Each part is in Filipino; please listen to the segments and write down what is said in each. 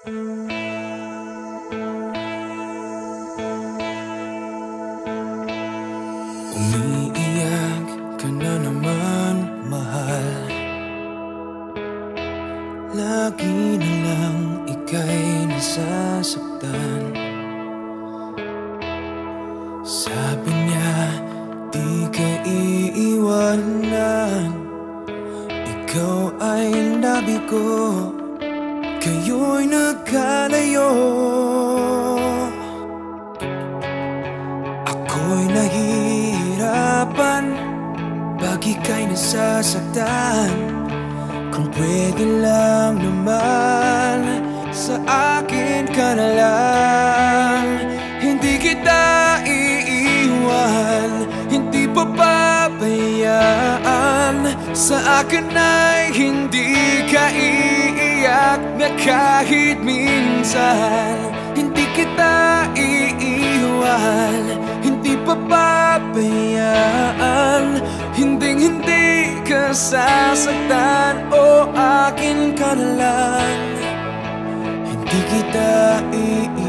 Umiiyak ka na naman, mahal. Lagi na lang ika'y nasasaktan. Sabi niya, di ka iiwanan. Ikaw ay nabigo, kayo'y nagkalayo. Ako'y nahihirapan pag ika'y nasasaktan. Kung pwede lang naman, sa akin ka na lang. Hindi kita iiwan, hindi papabayaan. Sa akin ay hindi ka iiyak na kahit minsan. Hindi kita iiwan, hindi papabayaan. Hinding-hindi ka sasaktan, o akin ka na lang. Hindi kita iiwan.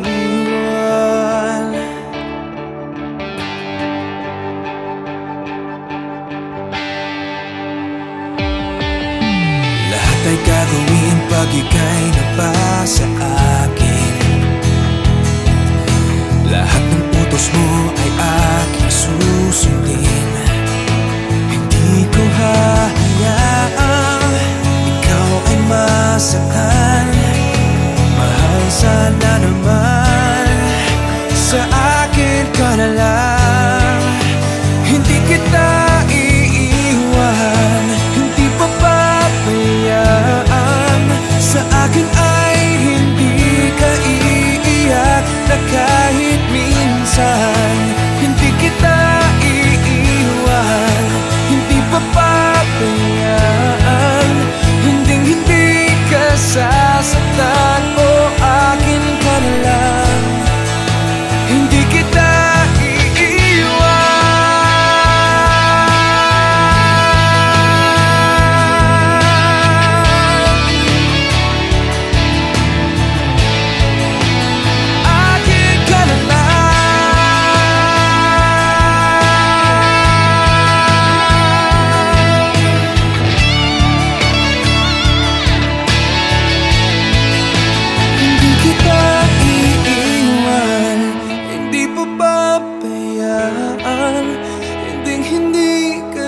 Lahat ay gagawin pag ika'y nabasa akin. Lahat ng utos mo ay aking susundin. Hindi ko hahayaang ikaw ay masaktan. Mahal, sana naman sa akin ka na lang. Hindi kita iiwan, hindi papabayaan. Sa akin ay hindi ka iiyak na kahit minsan. Hindi kita iiwan, hindi papabayaan. Hinding-hindi ka sasaktan, o akin ka na lang. Hindi kita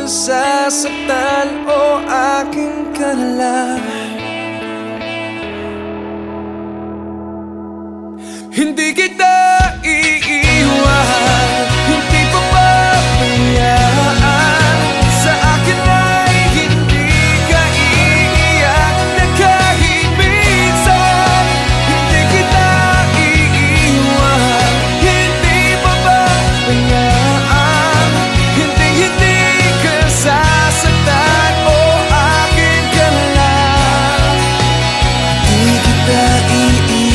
sasaktan, o akin ka na lang. Hindi kita iiwan, hindi papabayaan. Sa akin ay hindi ka iiyak na kahit minsan. Hindi kita iiwan, hindi papabayaan. Hindi sasaktan, o akin ka na lang. Di kita iiwan.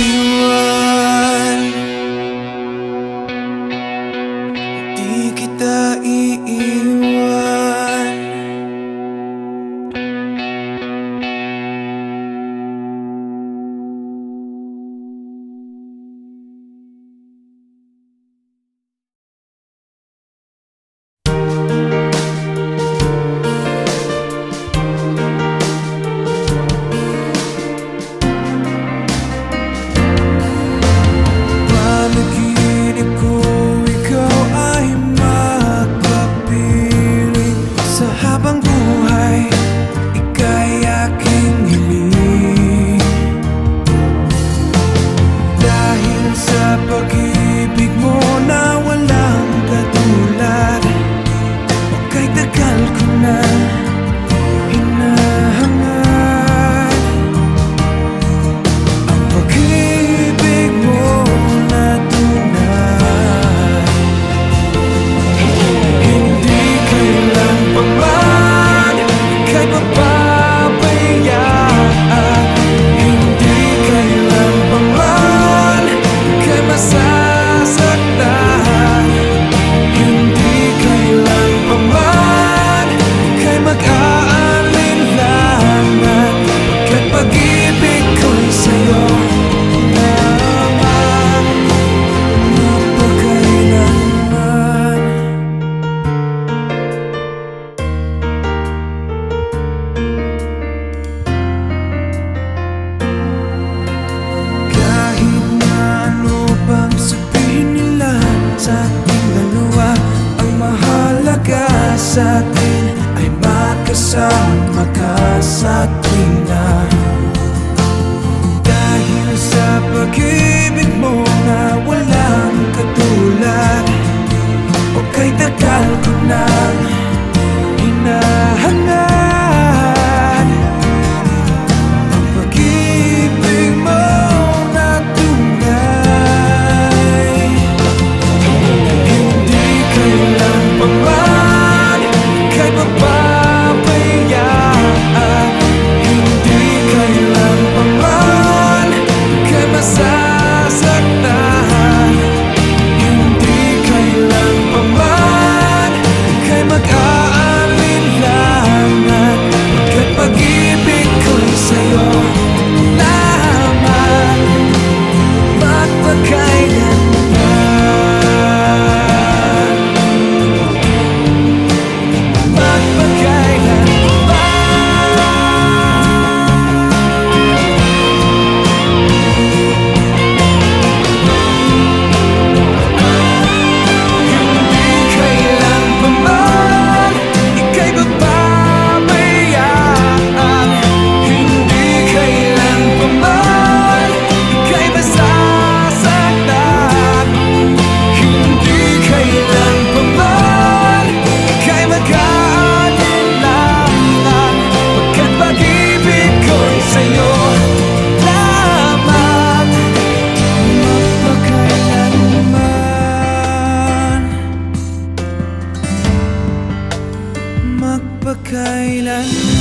magpakailanman.